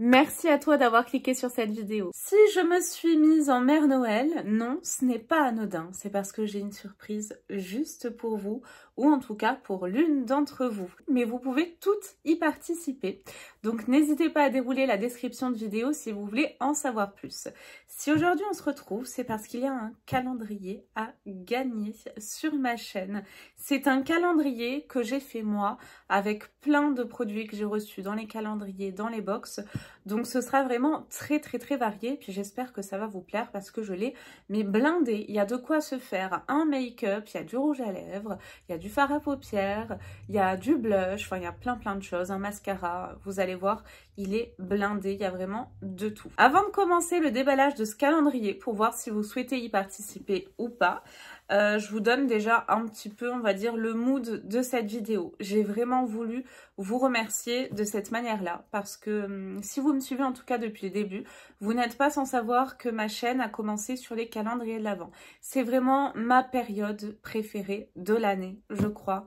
Merci à toi d'avoir cliqué sur cette vidéo. Si je me suis mise en mère Noël, non, ce n'est pas anodin. C'est parce que j'ai une surprise juste pour vous, ou en tout cas pour l'une d'entre vous. Mais vous pouvez toutes y participer. Donc n'hésitez pas à dérouler la description de vidéo si vous voulez en savoir plus. Si aujourd'hui on se retrouve, c'est parce qu'il y a un calendrier à gagner sur ma chaîne. C'est un calendrier que j'ai fait moi, avec plein de produits que j'ai reçus dans les calendriers, dans les box. Donc ce sera vraiment très varié, puis j'espère que ça va vous plaire parce que je l'ai mais blindé. Il y a de quoi se faire un make-up, il y a du rouge à lèvres, il y a du fard à paupières, il y a du blush, enfin il y a plein de choses, un mascara, vous allez voir, il est blindé, il y a vraiment de tout. Avant de commencer le déballage de ce calendrier pour voir si vous souhaitez y participer ou pas, je vous donne déjà un petit peu, on va dire, le mood de cette vidéo. J'ai vraiment voulu vous remercier de cette manière-là parce que si vous me suivez en tout cas depuis le début, vous n'êtes pas sans savoir que ma chaîne a commencé sur les calendriers de l'Avent. C'est vraiment ma période préférée de l'année, je crois.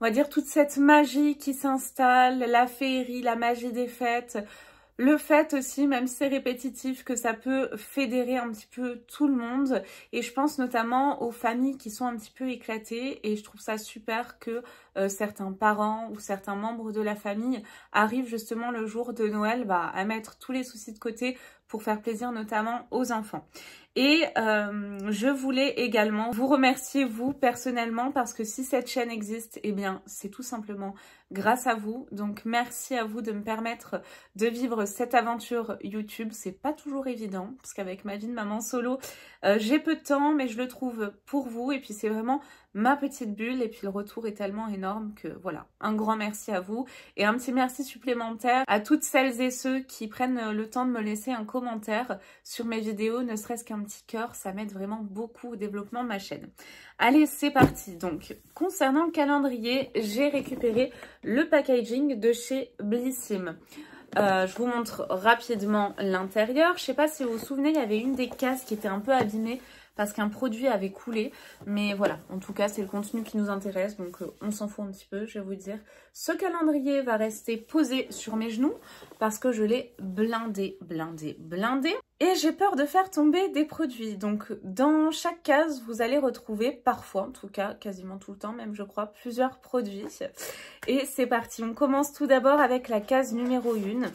On va dire toute cette magie qui s'installe, la féerie, la magie des fêtes. Le fait aussi, même si c'est répétitif, que ça peut fédérer un petit peu tout le monde. Et je pense notamment aux familles qui sont un petit peu éclatées. Et je trouve ça super que certains parents ou certains membres de la famille arrivent justement le jour de Noël à mettre tous les soucis de côté pour faire plaisir notamment aux enfants. Et je voulais également vous remercier vous personnellement parce que si cette chaîne existe, eh bien c'est tout simplement grâce à vous. Donc merci à vous de me permettre de vivre cette aventure YouTube. C'est pas toujours évident parce qu'avec ma vie de maman solo, j'ai peu de temps mais je le trouve pour vous et puis c'est vraiment ma petite bulle et puis le retour est tellement énorme que voilà, un grand merci à vous et un petit merci supplémentaire à toutes celles et ceux qui prennent le temps de me laisser un commentaire sur mes vidéos, ne serait-ce qu'un petit cœur, ça m'aide vraiment beaucoup au développement de ma chaîne. Allez, c'est parti. Donc, concernant le calendrier, j'ai récupéré le packaging de chez Blissim. Je vous montre rapidement l'intérieur. Je sais pas si vous vous souvenez, il y avait une des cases qui était un peu abîmée parce qu'un produit avait coulé. Mais voilà, en tout cas, c'est le contenu qui nous intéresse. Donc, on s'en fout un petit peu, je vais vous dire. Ce calendrier va rester posé sur mes genoux parce que je l'ai blindé. Et j'ai peur de faire tomber des produits. Donc, dans chaque case, vous allez retrouver parfois, en tout cas, quasiment tout le temps, même je crois, plusieurs produits. Et c'est parti. On commence tout d'abord avec la case numéro 1.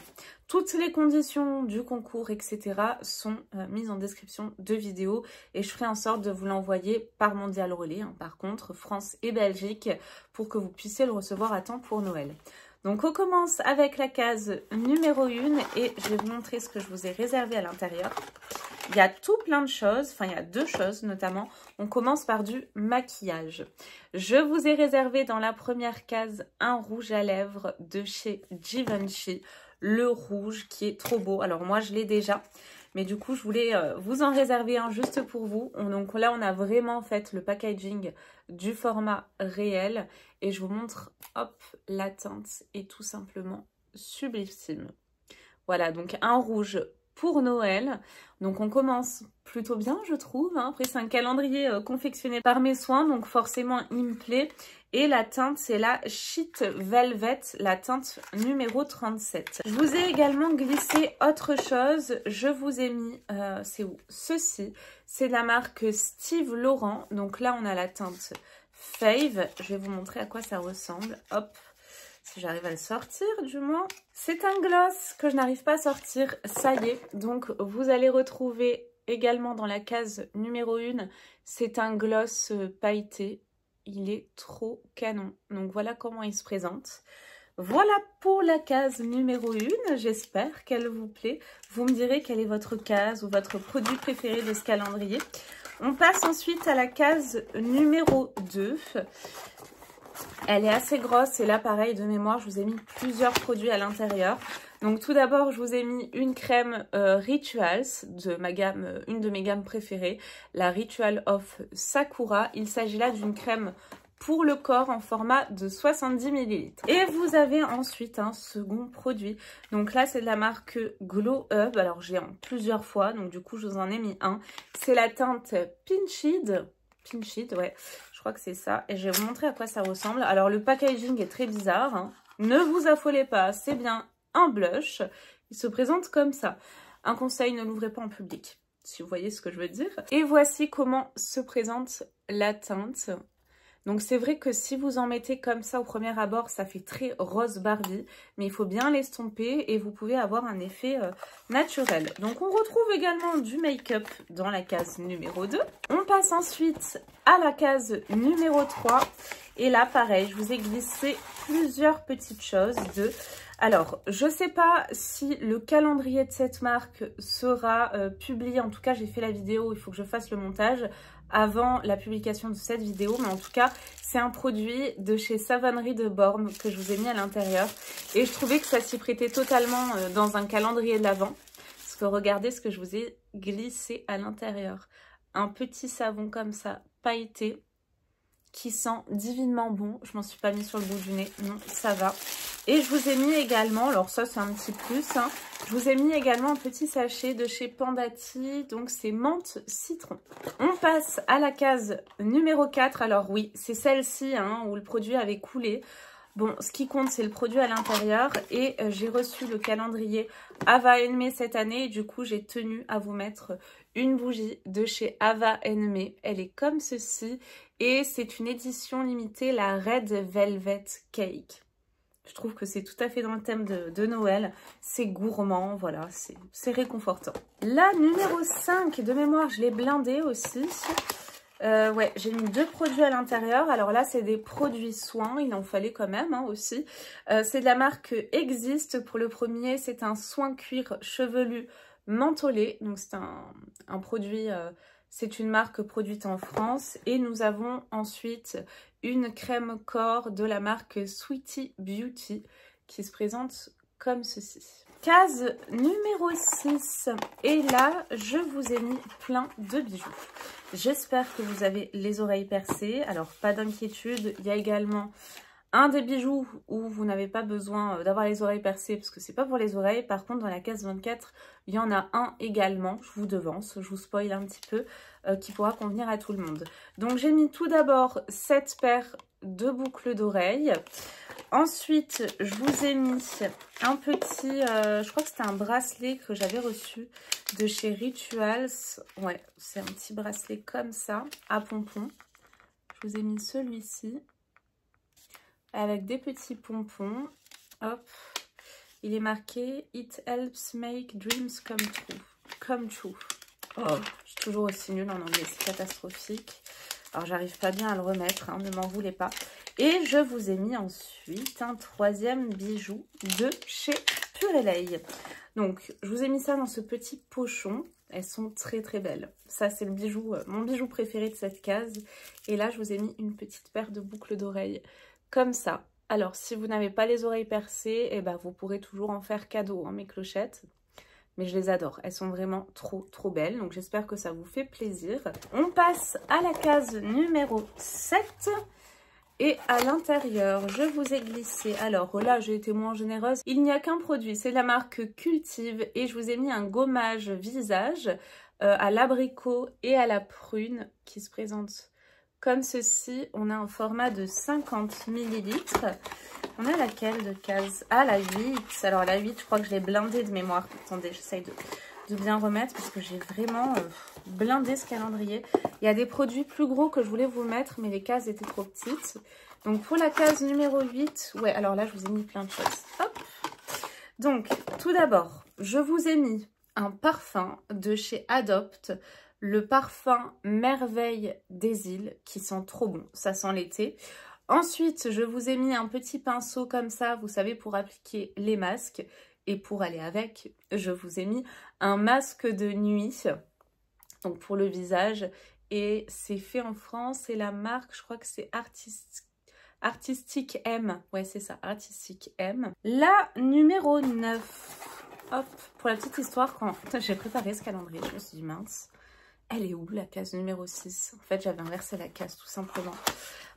Toutes les conditions du concours, etc. sont mises en description de vidéo et je ferai en sorte de vous l'envoyer par Mondial Relais, par contre, France et Belgique, pour que vous puissiez le recevoir à temps pour Noël. Donc on commence avec la case numéro 1 et je vais vous montrer ce que je vous ai réservé à l'intérieur. Il y a tout plein de choses, enfin il y a deux choses notamment. On commence par du maquillage. Je vous ai réservé dans la première case un rouge à lèvres de chez Givenchy. Le rouge qui est trop beau. Alors moi je l'ai déjà. Mais du coup, je voulais vous en réserver un juste pour vous. Donc là, on a vraiment fait le packaging du format réel. Et je vous montre, hop, la teinte est tout simplement sublime. Voilà, donc un rouge pour Noël. Donc on commence plutôt bien, je trouve. Après, c'est un calendrier confectionné par mes soins, donc forcément, il me plaît. Et la teinte, c'est la Sheet Velvet, la teinte numéro 37. Je vous ai également glissé autre chose. Je vous ai mis, c'est où? Ceci, c'est de la marque Steve Laurent. Donc là, on a la teinte Fave. Je vais vous montrer à quoi ça ressemble. Hop, si j'arrive à le sortir du moins. C'est un gloss que je n'arrive pas à sortir. Ça y est, donc vous allez retrouver également dans la case numéro 1, c'est un gloss pailleté. Il est trop canon. Donc voilà comment il se présente. Voilà pour la case numéro 1. J'espère qu'elle vous plaît. Vous me direz quelle est votre case ou votre produit préféré de ce calendrier. On passe ensuite à la case numéro 2. Elle est assez grosse et là pareil de mémoire je vous ai mis plusieurs produits à l'intérieur. Donc tout d'abord je vous ai mis une crème Rituals de ma gamme, une de mes gammes préférées, la Ritual of Sakura. Il s'agit là d'une crème pour le corps en format de 70 ml. Et vous avez ensuite un second produit. Donc là c'est de la marque Glow Up. Alors j'ai en plusieurs fois donc du coup je vous en ai mis un. C'est la teinte Pinchid. Pinchid, ouais. Je crois que c'est ça. Et je vais vous montrer à quoi ça ressemble. Alors, le packaging est très bizarre. Ne vous affolez pas. C'est bien un blush Il se présente comme ça. Un conseil, ne l'ouvrez pas en public, si vous voyez ce que je veux dire. Et voici comment se présente la teinte. Donc c'est vrai que si vous en mettez comme ça au premier abord, ça fait très rose Barbie, mais il faut bien l'estomper et vous pouvez avoir un effet naturel. Donc on retrouve également du make-up dans la case numéro 2. On passe ensuite à la case numéro 3. Et là, pareil, je vous ai glissé plusieurs petites choses de... Alors, je ne sais pas si le calendrier de cette marque sera publié. En tout cas, j'ai fait la vidéo, il faut que je fasse le montage avant la publication de cette vidéo. Mais en tout cas, c'est un produit de chez Savonnerie de Bormes que je vous ai mis à l'intérieur. Et je trouvais que ça s'y prêtait totalement dans un calendrier de l'Avent. Parce que regardez ce que je vous ai glissé à l'intérieur. Un petit savon comme ça, pailleté, qui sent divinement bon. Je m'en suis pas mis sur le bout du nez, non, ça va. Et je vous ai mis également, alors ça c'est un petit plus, hein, je vous ai mis également un petit sachet de chez Pandati, donc c'est menthe citron. On passe à la case numéro 4, alors oui, c'est celle-ci hein, où le produit avait coulé. Bon, ce qui compte, c'est le produit à l'intérieur et j'ai reçu le calendrier Ava Enme cette année et du coup, j'ai tenu à vous mettre une bougie de chez Ava Enme. Elle est comme ceci et c'est une édition limitée, la Red Velvet Cake. Je trouve que c'est tout à fait dans le thème de Noël. C'est gourmand, voilà, c'est réconfortant. La numéro 5, de mémoire, je l'ai blindée aussi. Ouais, j'ai mis 2 produits à l'intérieur. Alors là, c'est des produits soins. Il en fallait quand même hein, aussi. C'est de la marque Existe. Pour le premier, c'est un soin cuir chevelu mentholé. Donc c'est un produit... c'est une marque produite en France. Et nous avons ensuite une crème corps de la marque Sweetie Beauty qui se présente comme ceci. Case numéro 6. Et là, je vous ai mis plein de bijoux. J'espère que vous avez les oreilles percées. Alors, pas d'inquiétude. Il y a également un des bijoux où vous n'avez pas besoin d'avoir les oreilles percées parce que c'est pas pour les oreilles. Par contre, dans la case 24, il y en a un également. Je vous devance, je vous spoil un petit peu, qui pourra convenir à tout le monde. Donc, j'ai mis tout d'abord cette paire de boucles d'oreilles. Ensuite, je vous ai mis un petit, je crois que c'était un bracelet que j'avais reçu de chez Rituals. Ouais, c'est un petit bracelet comme ça, à pompons. Je vous ai mis celui-ci, avec des petits pompons. Hop, il est marqué « It helps make dreams come true ». Oh, je suis toujours aussi nulle en anglais, c'est catastrophique. Alors, j'arrive pas bien à le remettre, hein, ne m'en voulez pas. Et je vous ai mis ensuite un troisième bijou de chez Purelei. Donc, je vous ai mis ça dans ce petit pochon. Elles sont très très belles. Ça, c'est le bijou, mon bijou préféré de cette case. Et là, je vous ai mis une petite paire de boucles d'oreilles comme ça. Alors, si vous n'avez pas les oreilles percées, eh ben, vous pourrez toujours en faire cadeau, hein, mes clochettes. Mais je les adore, elles sont vraiment trop belles, donc j'espère que ça vous fait plaisir. On passe à la case numéro 7 et à l'intérieur, je vous ai glissé, alors là j'ai été moins généreuse, il n'y a qu'un produit, c'est la marque Cultive et je vous ai mis un gommage visage à l'abricot et à la prune qui se présente comme ceci. On a un format de 50 ml. On a laquelle de case? Ah, la 8. Alors la 8, je crois que je l'ai blindée de mémoire. Attendez, j'essaye de bien remettre parce que j'ai vraiment blindé ce calendrier. Il y a des produits plus gros que je voulais vous mettre, mais les cases étaient trop petites. Donc pour la case numéro 8, ouais, alors là, je vous ai mis plein de choses. Hop. Donc, tout d'abord, je vous ai mis un parfum de chez Adopt. Le parfum Merveille des îles qui sent trop bon, ça sent l'été. Ensuite, je vous ai mis un petit pinceau comme ça, vous savez, pour appliquer les masques. Et pour aller avec, je vous ai mis un masque de nuit, donc pour le visage. Et c'est fait en France et la marque, je crois que c'est Artistic M. Ouais, c'est ça, Artistic M. La numéro 9. Hop, pour la petite histoire, quand j'ai préparé ce calendrier, je me suis dit mince. Elle est où la case numéro 6? En fait, j'avais inversé la case tout simplement.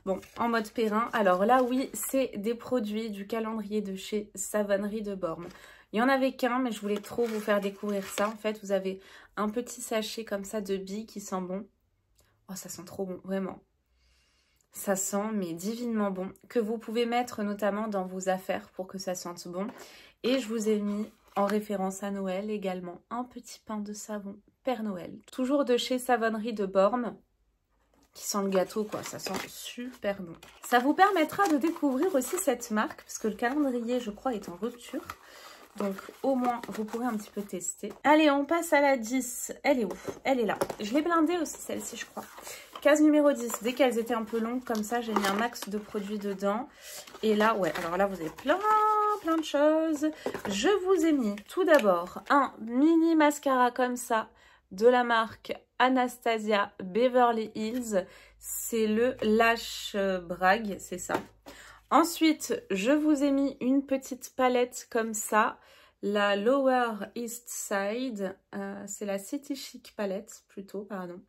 Bon, en mode Perrin. Alors là, oui, c'est des produits du calendrier de chez Savonnerie de Bormes. Il n'y en avait qu'un, mais je voulais trop vous faire découvrir ça. En fait, vous avez un petit sachet comme ça de billes qui sent bon. Oh, ça sent trop bon, vraiment. Ça sent, mais divinement bon. Que vous pouvez mettre notamment dans vos affaires pour que ça sente bon. Et je vous ai mis en référence à Noël également. Un petit pain de savon Père Noël. Toujours de chez Savonnerie de Bormes. Qui sent le gâteau, quoi. Ça sent super bon. Ça vous permettra de découvrir aussi cette marque, parce que le calendrier, je crois, est en rupture. Donc, au moins, vous pourrez un petit peu tester. Allez, on passe à la 10. Elle est où? Elle est là. Je l'ai blindée aussi, celle-ci, je crois. Case numéro 10. Dès qu'elles étaient un peu longues, comme ça, j'ai mis un max de produits dedans. Et là, ouais, alors là, vous avez plein de choses. Je vous ai mis, tout d'abord, un mini mascara comme ça, de la marque Anastasia Beverly Hills. C'est le Lash Brag, c'est ça. Ensuite, je vous ai mis une petite palette comme ça, la Lower East Side, c'est la City Chic palette plutôt, pardon,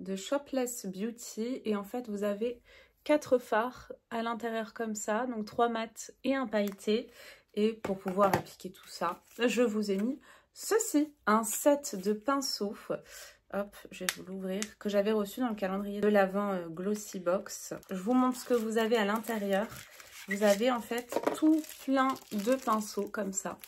de Shopless Beauty. Et en fait, vous avez 4 fards à l'intérieur comme ça, donc 3 mats et un pailleté. Et pour pouvoir appliquer tout ça, je vous ai mis ceci, un set de pinceaux. Hop, je vais vous l'ouvrir, que j'avais reçu dans le calendrier de l'Avent Glossy Box. Je vous montre ce que vous avez à l'intérieur. Vous avez en fait tout plein de pinceaux comme ça,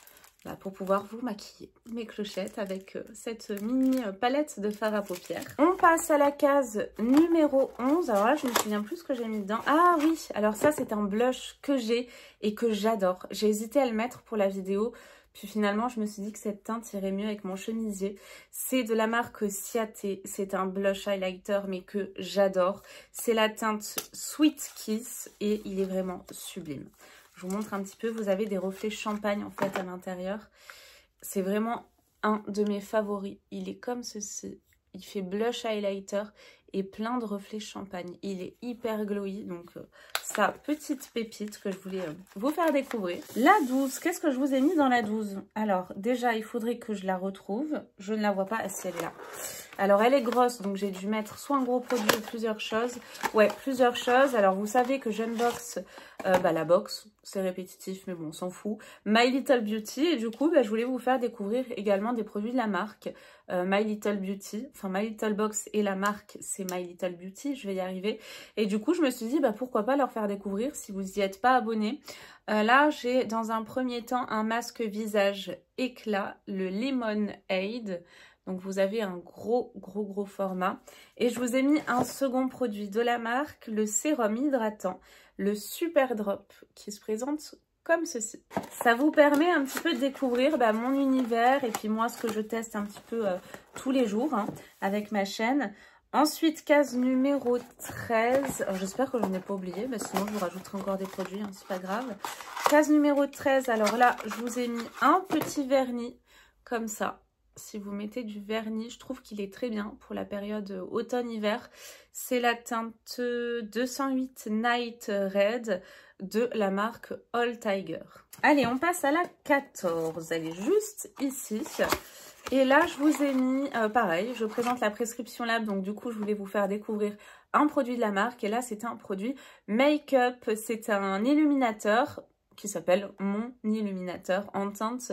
là, pour pouvoir vous maquiller. Mes clochettes avec cette mini palette de fard à paupières. On passe à la case numéro 11. Alors là, je me souviens plus ce que j'ai mis dedans. Ah oui, alors ça, c'est un blush que j'ai et que j'adore. J'ai hésité à le mettre pour la vidéo. Puis finalement, je me suis dit que cette teinte irait mieux avec mon chemisier. C'est de la marque Ciaté. C'est un blush highlighter, mais que j'adore. C'est la teinte Sweet Kiss et il est vraiment sublime. Je vous montre un petit peu. Vous avez des reflets champagne en fait à l'intérieur. C'est vraiment un de mes favoris. Il est comme ceci. Il fait blush highlighter et plein de reflets champagne. Il est hyper glowy, donc ça, petite pépite que je voulais vous faire découvrir. La 12, qu'est-ce que je vous ai mis dans la 12? Alors, déjà, il faudrait que je la retrouve. Je ne la vois pas, si elle est là. Alors, elle est grosse, donc j'ai dû mettre soit un gros produit ou plusieurs choses. Ouais, plusieurs choses. Alors, vous savez que j'unbox la box. C'est répétitif, mais bon, on s'en fout. My Little Beauty. Et du coup, je voulais vous faire découvrir également des produits de la marque My Little Beauty. Enfin, My Little Box et la marque, c'est My Little Beauty. Je vais y arriver. Et du coup, je me suis dit, pourquoi pas leur faire découvrir si vous n'y êtes pas abonné. Là, j'ai dans un premier temps un masque visage éclat, le Lemonade. Donc, vous avez un gros format. Et je vous ai mis un second produit de la marque, le sérum hydratant, le Super Drop, qui se présente comme ceci. Ça vous permet un petit peu de découvrir mon univers et puis moi, ce que je teste un petit peu tous les jours avec ma chaîne. Ensuite, case numéro 13. J'espère que je n'en ai pas oublié, sinon je vous rajouterai encore des produits, c'est pas grave. Case numéro 13, alors là, je vous ai mis un petit vernis comme ça. Si vous mettez du vernis, je trouve qu'il est très bien pour la période automne-hiver. C'est la teinte 208 Night Red de la marque All Tiger. Allez, on passe à la 14. Elle est juste ici. Et là, je vous ai mis, pareil, je présente la Prescription Lab. Donc, du coup, je voulais vous faire découvrir un produit de la marque. Et là, c'est un produit make-up. C'est un illuminateur qui s'appelle Mon Illuminateur en teinte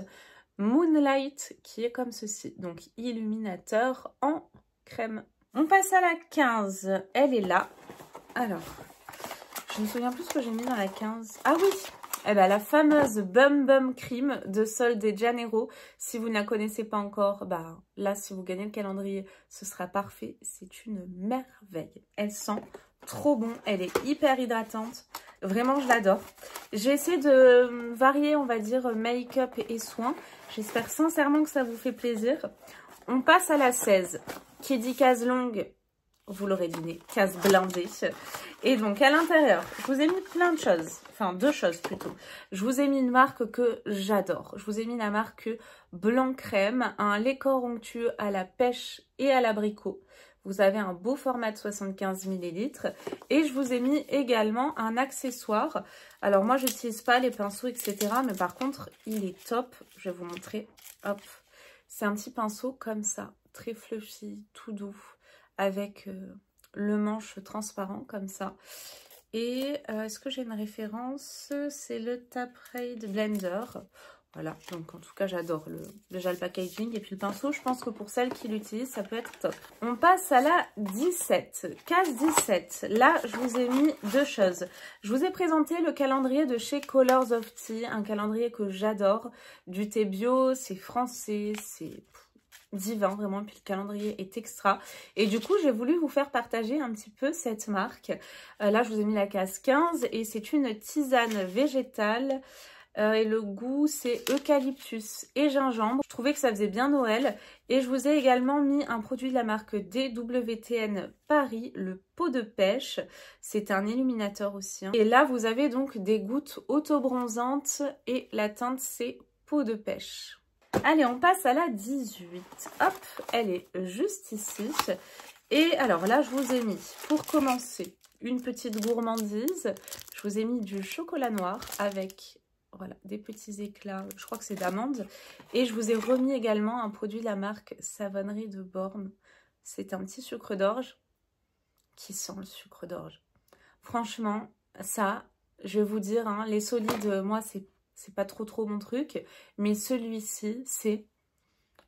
Moonlight, qui est comme ceci. Donc, illuminateur en crème. On passe à la 15. Elle est là. Alors, je me souviens plus ce que j'ai mis dans la 15. Ah oui, la fameuse Bum Bum Cream de Sol de Janeiro. Si vous ne la connaissez pas encore, là, si vous gagnez le calendrier, ce sera parfait. C'est une merveille. Elle sent trop bon. Elle est hyper hydratante. Vraiment, je l'adore. J'ai essayé de varier, on va dire, make-up et soins. J'espère sincèrement que ça vous fait plaisir. On passe à la 16. Qui dit case longue, vous l'aurez deviné, case blindée. Et donc, à l'intérieur, je vous ai mis plein de choses. Enfin, 2 choses plutôt. Je vous ai mis une marque que j'adore. Je vous ai mis la marque Blanc Crème, un lait corps onctueux à la pêche et à l'abricot. Vous avez un beau format de 75 ml. Et je vous ai mis également un accessoire. Alors moi, je n'utilise pas les pinceaux, etc. Mais par contre, il est top. Je vais vous montrer. Hop. C'est un petit pinceau comme ça. Très fluffy, tout doux. Avec le manche transparent comme ça. Et est-ce que j'ai une référence? C'est le Taprade Blender. Voilà, donc en tout cas j'adore déjà le packaging et puis le pinceau, je pense que pour celles qui l'utilisent, ça peut être top. On passe à la 17, case 17. Là, je vous ai mis deux choses. Je vous ai présenté le calendrier de chez Colors of Tea, un calendrier que j'adore, du thé bio, c'est français, c'est divin vraiment, puis le calendrier est extra. Et du coup, j'ai voulu vous faire partager un petit peu cette marque. Là, je vous ai mis la case 15 et c'est une tisane végétale. Et le goût c'est eucalyptus et gingembre. Je trouvais que ça faisait bien Noël et je vous ai également mis un produit de la marque DWTN Paris, le pot de pêche. C'est un illuminateur aussi, hein. Et là vous avez donc des gouttes auto-bronzantes et la teinte c'est pot de pêche. Allez, on passe à la 18. Hop, elle est juste ici. Et alors là je vous ai mis pour commencer une petite gourmandise. Je vous ai mis du chocolat noir avec... Voilà, des petits éclats, je crois que c'est d'amande. Et je vous ai remis également un produit de la marque Savonnerie de Borne. C'est un petit sucre d'orge qui sent le sucre d'orge. Franchement, ça, je vais vous dire, hein, les solides, moi, c'est pas trop mon truc. Mais celui-ci, c'est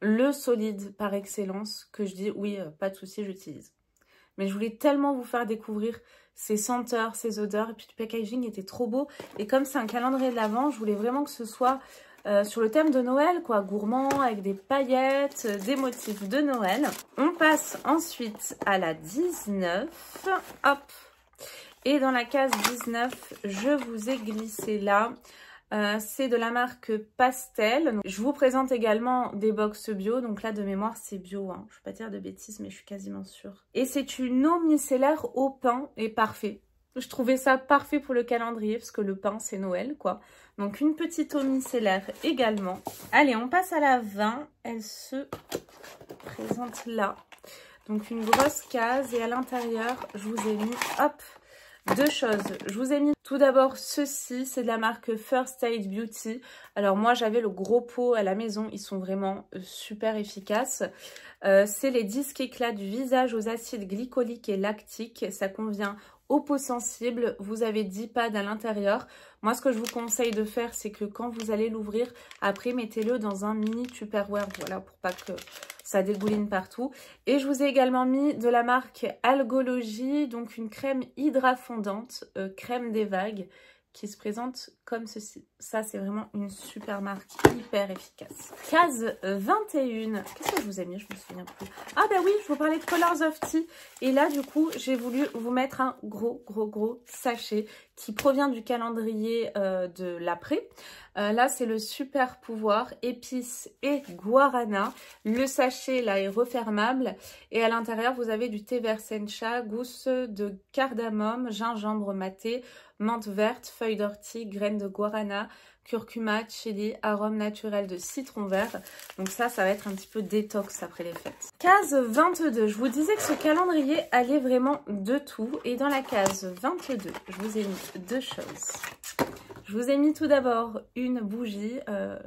le solide par excellence que je dis, oui, pas de souci, j'utilise. Mais je voulais tellement vous faire découvrir ces senteurs, ces odeurs. Et puis le packaging était trop beau. Et comme c'est un calendrier de l'Avent, je voulais vraiment que ce soit sur le thème de Noël, quoi. Gourmand, avec des paillettes, des motifs de Noël. On passe ensuite à la 19. Hop. Et dans la case 19, je vous ai glissé là. C'est de la marque Pastel. Donc, je vous présente également des box bio. Donc là, de mémoire, c'est bio, hein. Je ne vais pas dire de bêtises, mais je suis quasiment sûre. Et c'est une eau micellaire au pain et parfait. Je trouvais ça parfait pour le calendrier parce que le pain, c'est Noël, quoi. Donc une petite eau micellaire également. Allez, on passe à la 20. Elle se présente là. Donc une grosse case et à l'intérieur, je vous ai mis, hop, deux choses. Je vous ai mis tout d'abord ceci, c'est de la marque First Aid Beauty. Alors moi j'avais le gros pot à la maison, ils sont vraiment super efficaces. C'est les disques éclats du visage aux acides glycoliques et lactiques. Ça convient aux peaux sensibles. Vous avez 10 pads à l'intérieur. Moi ce que je vous conseille de faire, c'est que quand vous allez l'ouvrir, après mettez-le dans un mini Tupperware, voilà, pour pas que ça dégouline partout. Et je vous ai également mis de la marque Algologie, donc une crème hydrafondante, crème des vagues, qui se présente comme ceci. Ça, c'est vraiment une super marque, hyper efficace. Case 21. Qu'est-ce que je vous ai mis? Je me souviens plus. Ah ben oui, je vous parlais de Colors of Tea. Et là, du coup, j'ai voulu vous mettre un gros sachet qui provient du calendrier de l'après. Là, c'est le super pouvoir épices et guarana. Le sachet, là, est refermable. Et à l'intérieur, vous avez du thé vert sencha, gousse de cardamome, gingembre maté, menthe verte, feuilles d'ortie, graines de guarana, curcuma, chili, arôme naturel de citron vert. Donc ça va être un petit peu détox après les fêtes. Case 22. Je vous disais que ce calendrier allait vraiment de tout. Et dans la case 22, je vous ai mis deux choses. Je vous ai mis tout d'abord une bougie,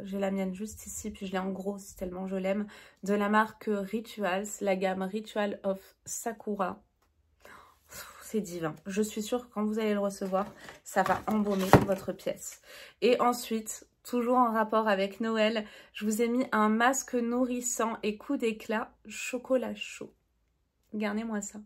j'ai la mienne juste ici, puis je l'ai en gros, c'est tellement je l'aime, de la marque Rituals, la gamme Ritual of Sakura. C'est divin. Je suis sûre que quand vous allez le recevoir, ça va embaumer votre pièce. Et ensuite, toujours en rapport avec Noël, je vous ai mis un masque nourrissant et coup d'éclat chocolat chaud. Regardez-moi ça.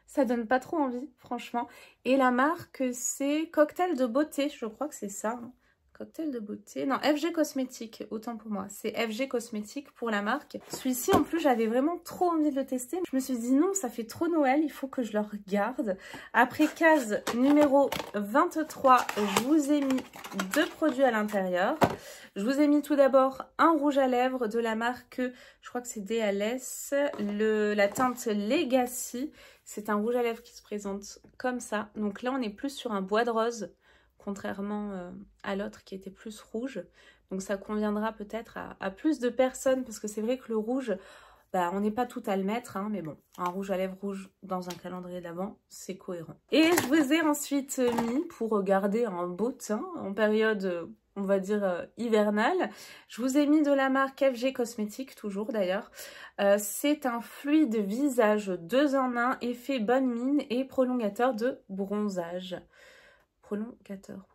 Ça donne pas trop envie, franchement. Et la marque, c'est Cocktail de Beauté. Je crois que c'est ça. Hein. Cocktail de Beauté. Non, FG Cosmétique, autant pour moi. C'est FG Cosmétique pour la marque. Celui-ci, en plus, j'avais vraiment trop envie de le tester. Je me suis dit, non, ça fait trop Noël. Il faut que je le regarde. Après, case numéro 23, je vous ai mis deux produits à l'intérieur. Je vous ai mis tout d'abord un rouge à lèvres de la marque, je crois que c'est DLS, la teinte Legacy. C'est un rouge à lèvres qui se présente comme ça. Donc là, on est plus sur un bois de rose, contrairement à l'autre qui était plus rouge. Donc ça conviendra peut-être à plus de personnes, parce que c'est vrai que le rouge, bah, on n'est pas tout à le mettre, hein, mais bon, un rouge à lèvres rouge dans un calendrier d'avant, c'est cohérent. Et je vous ai ensuite mis, pour garder un beau teint en période... on va dire hivernale. Je vous ai mis de la marque FG Cosmétique, toujours d'ailleurs. C'est un fluide visage 2 en 1, effet bonne mine et prolongateur de bronzage. Prolongateur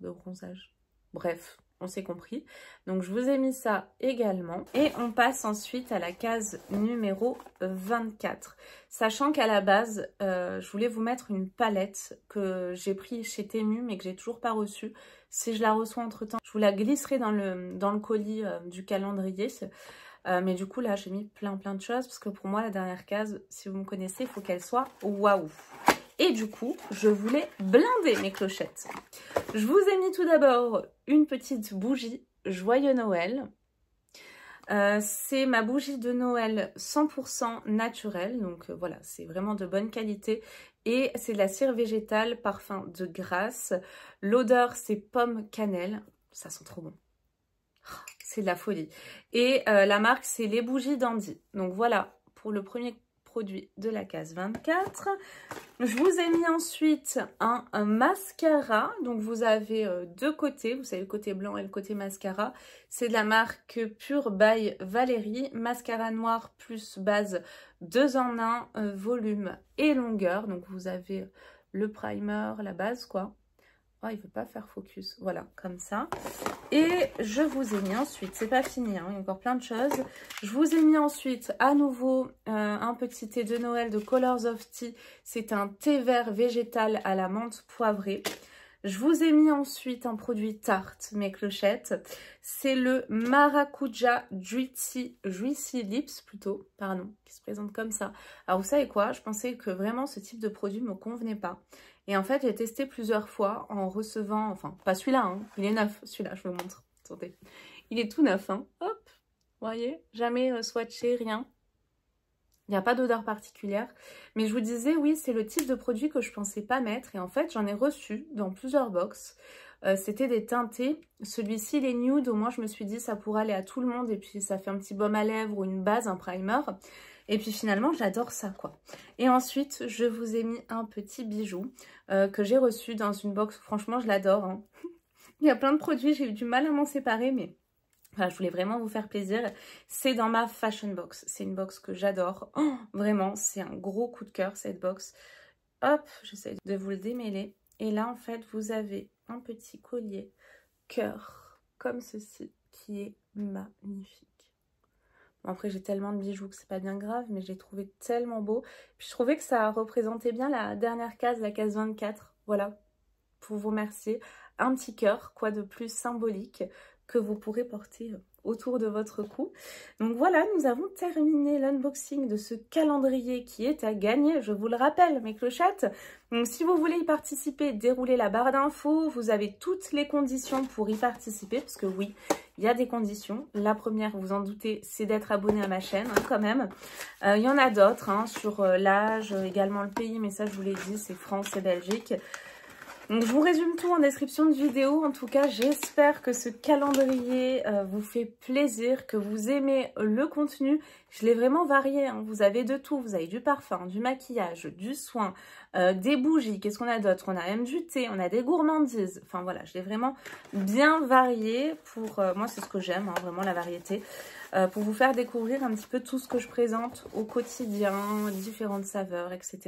de bronzage. Bref, on s'est compris. Donc je vous ai mis ça également. Et on passe ensuite à la case numéro 24. Sachant qu'à la base, je voulais vous mettre une palette que j'ai pris chez Temu mais que j'ai toujours pas reçue. Si je la reçois entre temps, je vous la glisserai dans le colis du calendrier. Mais du coup là j'ai mis plein de choses parce que pour moi la dernière case, si vous me connaissez, il faut qu'elle soit waouh. Et du coup je voulais blinder mes clochettes. Je vous ai mis tout d'abord une petite bougie Joyeux Noël. C'est ma bougie de Noël 100% naturelle, donc voilà, c'est vraiment de bonne qualité. Et c'est de la cire végétale, parfum de grâce. L'odeur c'est pomme cannelle, ça sent trop bon. C'est de la folie. Et la marque, c'est les bougies d'Andy. Donc voilà pour le premier produit de la case 24. Je vous ai mis ensuite un mascara. Donc vous avez deux côtés. Vous savez le côté blanc et le côté mascara. C'est de la marque Pure by Valérie. Mascara noir plus base 2 en 1, volume et longueur. Donc vous avez le primer, la base quoi. Oh, il ne veut pas faire focus. Voilà, comme ça. Et je vous ai mis ensuite, c'est pas fini, hein, il y a encore plein de choses. Je vous ai mis ensuite à nouveau un petit thé de Noël de Colors of Tea. C'est un thé vert végétal à la menthe poivrée. Je vous ai mis ensuite un produit tarte, mes clochettes. C'est le Maracuja Juicy Lips plutôt, pardon, qui se présente comme ça. Alors vous savez quoi, je pensais que vraiment ce type de produit ne me convenait pas. Et en fait, j'ai testé plusieurs fois en recevant, enfin pas celui-là, hein, il est neuf, celui-là, je vous montre. Attendez, il est tout neuf, hein. Hop, vous voyez, jamais swatché, rien. Il n'y a pas d'odeur particulière. Mais je vous disais, oui, c'est le type de produit que je ne pensais pas mettre. Et en fait, j'en ai reçu dans plusieurs box. C'était des teintés. Celui-ci, il est nude. Au moins, je me suis dit, ça pourrait aller à tout le monde. Et puis, ça fait un petit baume à lèvres ou une base, un primer. Et puis, finalement, j'adore ça, quoi. Et ensuite, je vous ai mis un petit bijou que j'ai reçu dans une box. Franchement, je l'adore, hein. Il y a plein de produits. J'ai eu du mal à m'en séparer, mais... Enfin, je voulais vraiment vous faire plaisir. C'est dans ma fashion box. C'est une box que j'adore. Oh, vraiment, c'est un gros coup de cœur cette box. Hop, j'essaie de vous le démêler. Et là, en fait, vous avez un petit collier cœur comme ceci qui est magnifique. Bon, après, j'ai tellement de bijoux que c'est pas bien grave, mais j'ai trouvé tellement beau. Puis je trouvais que ça représentait bien la dernière case, la case 24. Voilà, pour vous remercier. Un petit cœur, quoi de plus symbolique que vous pourrez porter autour de votre cou. Donc voilà, nous avons terminé l'unboxing de ce calendrier qui est à gagner. Je vous le rappelle, mes clochettes. Donc si vous voulez y participer, déroulez la barre d'infos. Vous avez toutes les conditions pour y participer, parce que oui, il y a des conditions. La première, vous en doutez, c'est d'être abonné à ma chaîne, hein, quand même. Il y en a d'autres, hein, sur l'âge, également le pays, mais ça je vous l'ai dit, c'est France et Belgique. Donc je vous résume tout en description de vidéo. En tout cas, j'espère que ce calendrier vous fait plaisir, que vous aimez le contenu. Je l'ai vraiment varié, hein. Vous avez de tout. Vous avez du parfum, du maquillage, du soin, des bougies. Qu'est-ce qu'on a d'autre? On a même du thé, on a des gourmandises. Enfin voilà, je l'ai vraiment bien varié. Pour moi, c'est ce que j'aime, hein, vraiment la variété. Pour vous faire découvrir un petit peu tout ce que je présente au quotidien, différentes saveurs, etc.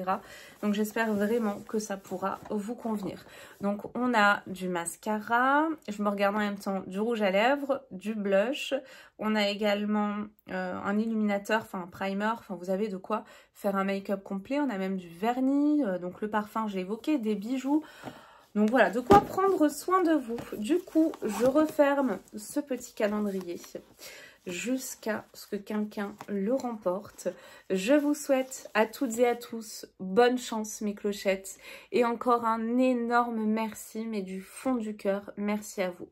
Donc j'espère vraiment que ça pourra vous convenir. Donc on a du mascara, je me regarde en même temps du rouge à lèvres, du blush, on a également un illuminateur, enfin un primer, enfin vous avez de quoi faire un make-up complet, on a même du vernis, donc le parfum j'ai évoqué, des bijoux. Donc voilà, de quoi prendre soin de vous. Du coup, je referme ce petit calendrier jusqu'à ce que quelqu'un le remporte. Je vous souhaite à toutes et à tous bonne chance mes clochettes et encore un énorme merci, mais du fond du cœur, merci à vous.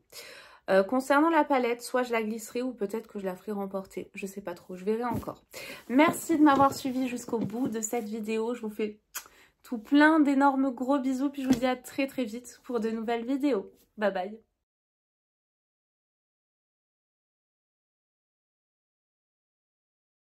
Concernant la palette, soit je la glisserai ou peut-être que je la ferai remporter, je sais pas trop, je verrai encore. Merci de m'avoir suivi jusqu'au bout de cette vidéo, je vous fais tout plein d'énormes gros bisous, puis je vous dis à très vite pour de nouvelles vidéos. Bye bye.